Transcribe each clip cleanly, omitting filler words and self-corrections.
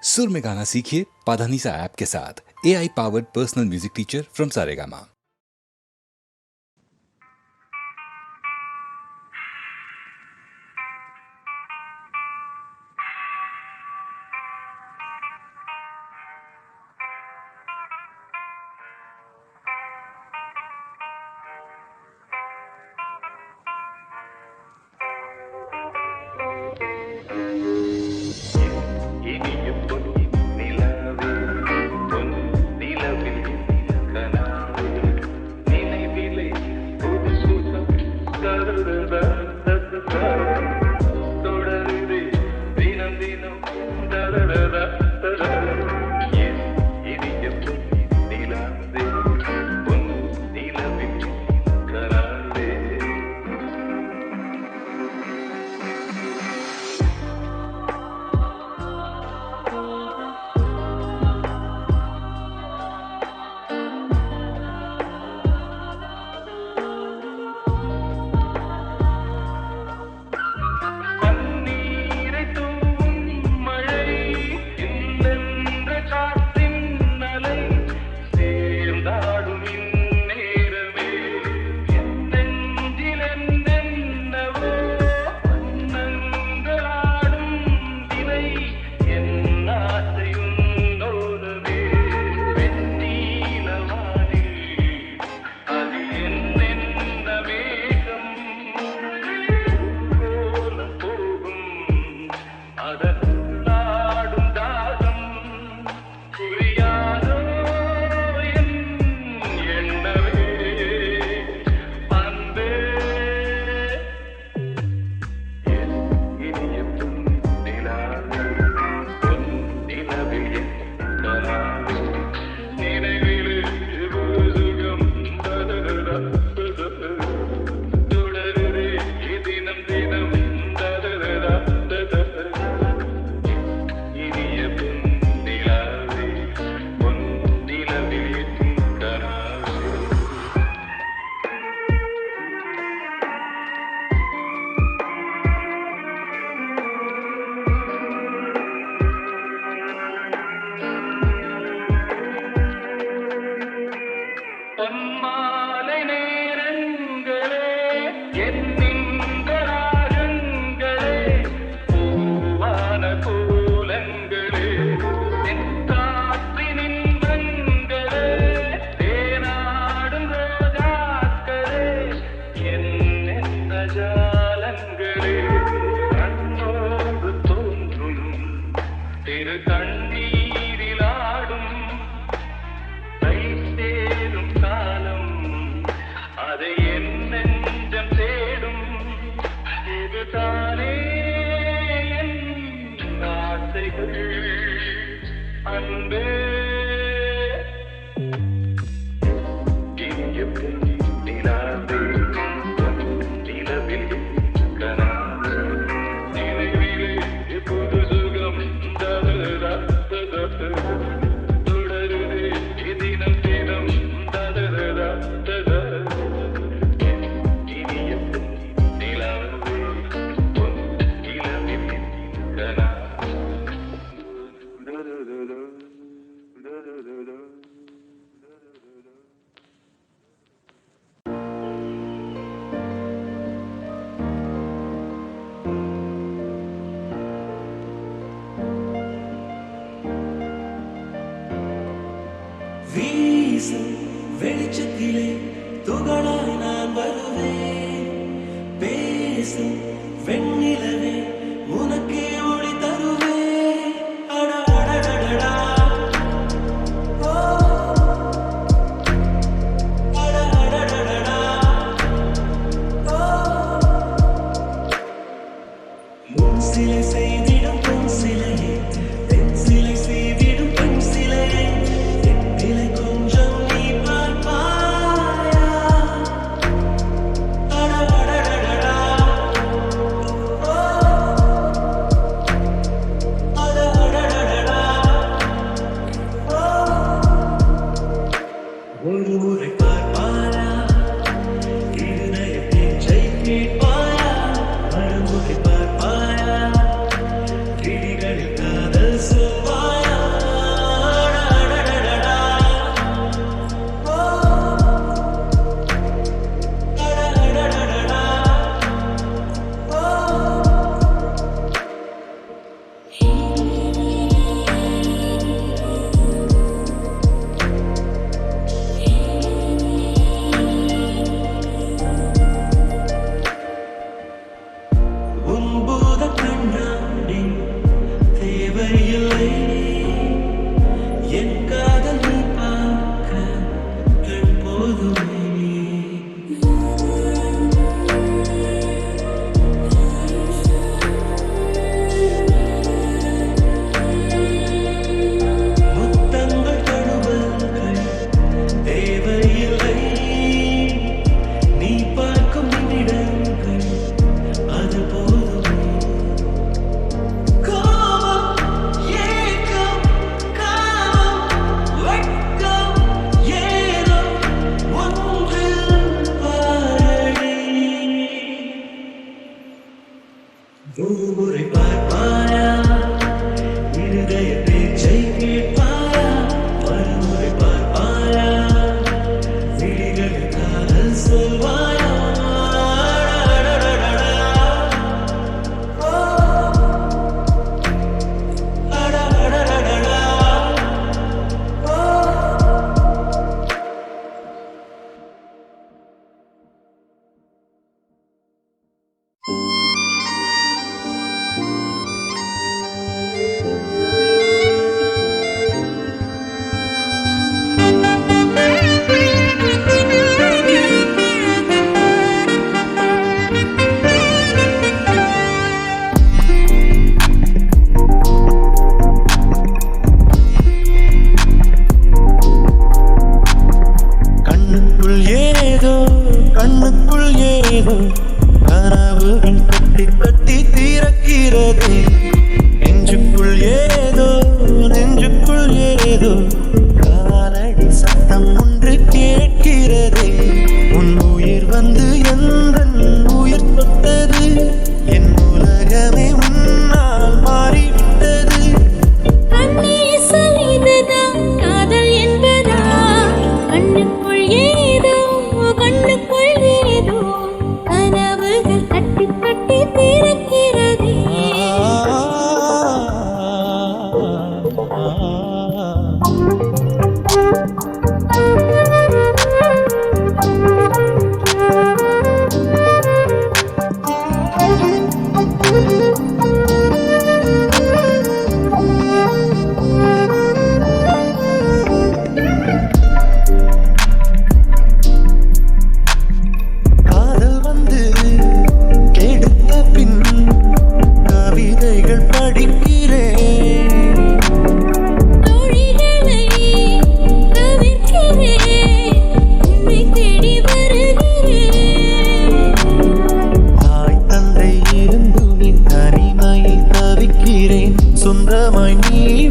सुर में गाना सीखिए पाधानीसा ऐप के साथ। AI powered personal music teacher from Saregama. வெளிச்சத்திலே துகளாய் நான் வருவேன். பேசும் வெண்ணிலவே உனக்கே ஒளி தருவேன். அடடடடடா ஓ அடடடடடா ஓ முன் சிலை செய்திடும் பொன் சிலையே, தென் சிலை செய்திடும் பெண் சிலையே, நிலை கொஞ்சம் நீ பார்ப்பாயா? அடடடடடா ஓ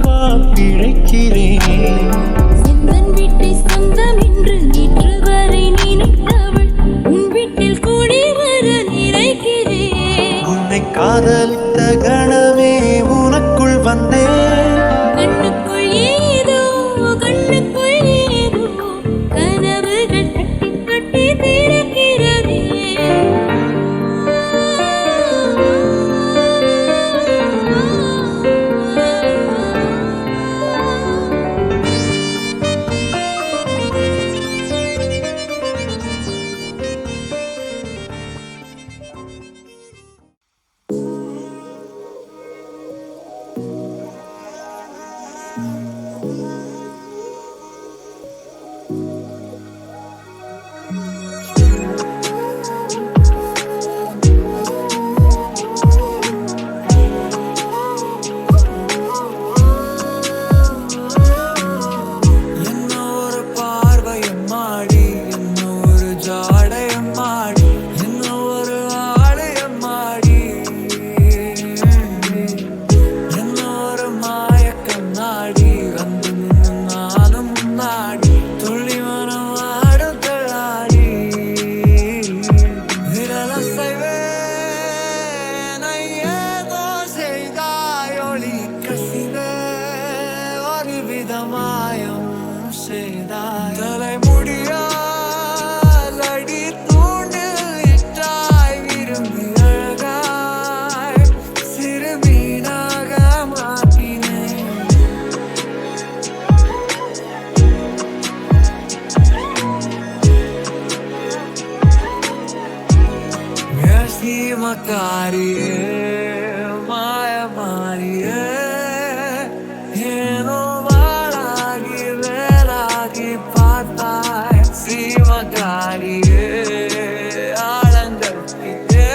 வா பிழைக்கிறேன். எந்தன் வீட்டை சொந்தம் என்று நேற்று வரை நினைத்தவள் உன் வீட்டில் கூடி வர நினைக்கிறேன். உன்னை காதலித்த கணமே உனக்குள் வந்தேன். கண்ணுக்குள் ஏதோ கண்ணுக்குள் ஏதோ கனவுகள் கட்டி கட்டி திறக்கிறதே. என்ன ஒரு பார்வையம் மாடி, என்ன ஒரு ஜாடையம் மாடி, என்ன ஒரு ஆலயம் மாடி, என்ன ஒரு மாயக்கம் நாடி வந்து நின்று நானும் முன்னாடி துள்ளி மனம் ஆடும் தள்ளாடி விரலசைவேன் ஏதோ செய்தாயொளி கசித ஒரு விதமாயம் செய்தாய் தலைமுடியால் அடி தூண்டில் இட்டாய் விரும்பி அழகாய் சிறுமீனாக மாற்றினேன். சீமக்காரியே மாயமாரியே ஏனோ வாழாகி வேலாகி பார்த்தாய் சீமக்காரியே ஆழங்கற்பியே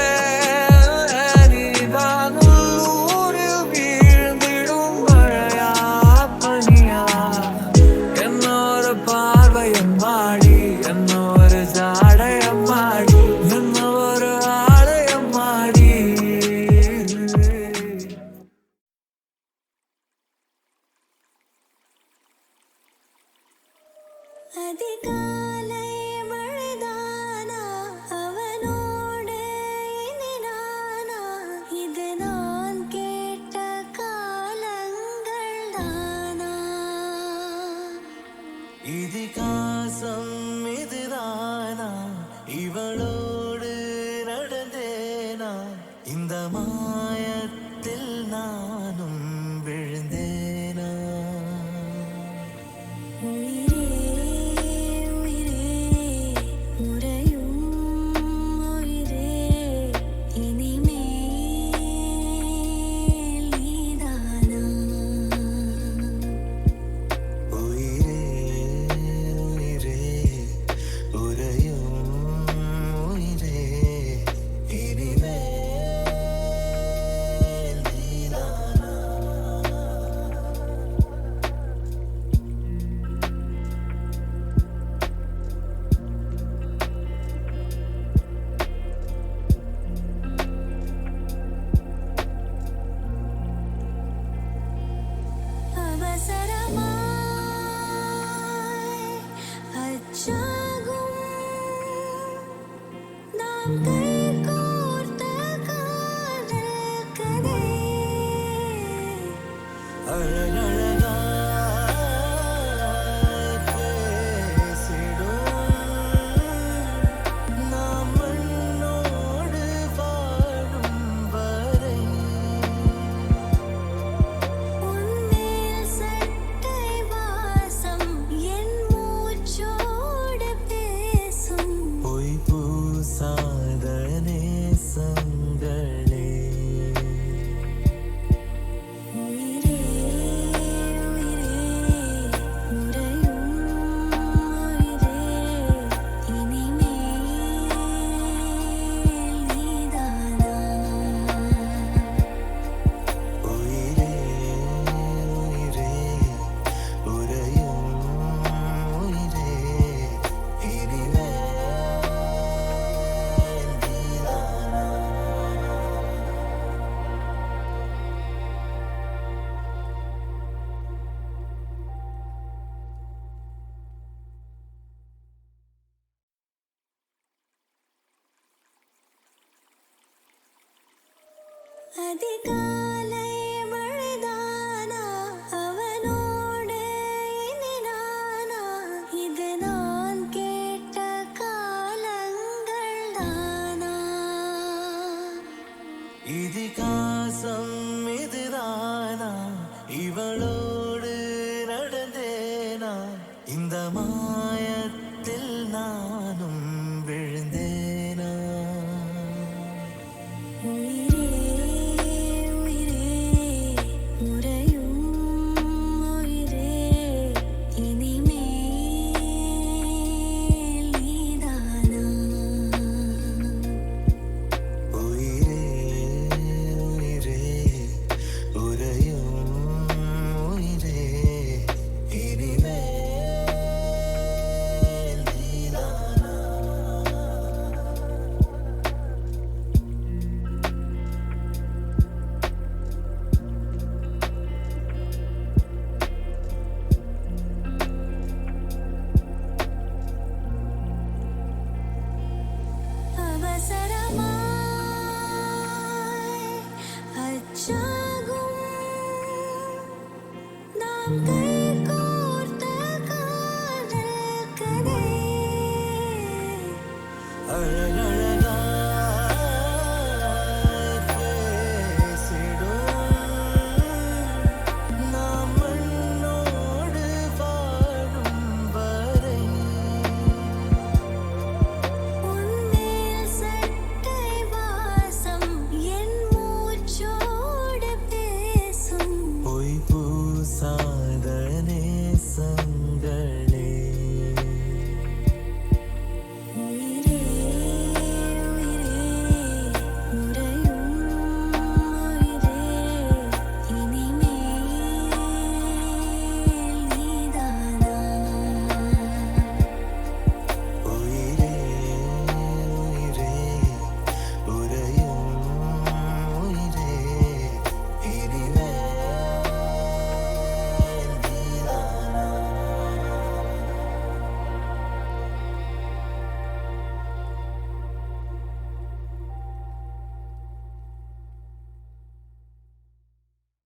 நீதான் உள்ளூரில் வீழ்ந்திடும் மழையா பனியா என்னோட பார்வையம் மாடி என்னோட ஜாடையம் மாடி என்ன ஒரு ஆலயம் மாடி. அதிகாலை மழைதானா அவனோடு இனி நானா இது நான் கேட்ட காலங்கள் தானா. இதிகாசம் இதுதானா இவளோடு நடந்தேனா இந்த மாயத்தில் நானும் விழுந்தேனா. உயிரே உயிரே உறையும் உயிரே இனிமேல் நீதானா. உயிரே உயிரே உறையும் உயிரே இனிமேல் நீதானா. அவசரமாய் அச்சாகும் நாம் கைகோர்த்த காதல் கதை. அழகழகாய் பேசிடும் நாம் மண்ணோடு வாழும் வரை உன்மேல் சட்டை அதிகாலை மழைதானா அவனோடு இனி நானா இது நான் கேட்ட காலங்கள் தானா இதிகாசம் இதுதானா இவளோடு நடந்தேனா இந்த மாயத்தில் நானும் விழுந்தேனா உயிரே உயிரே உறையும் உயிரே இனிமேல் நீதானா உயிரே உயிரே உறையும் உயிரே இனிமேல் நீதானா அவசரமாய் அச்சாகும் நாம்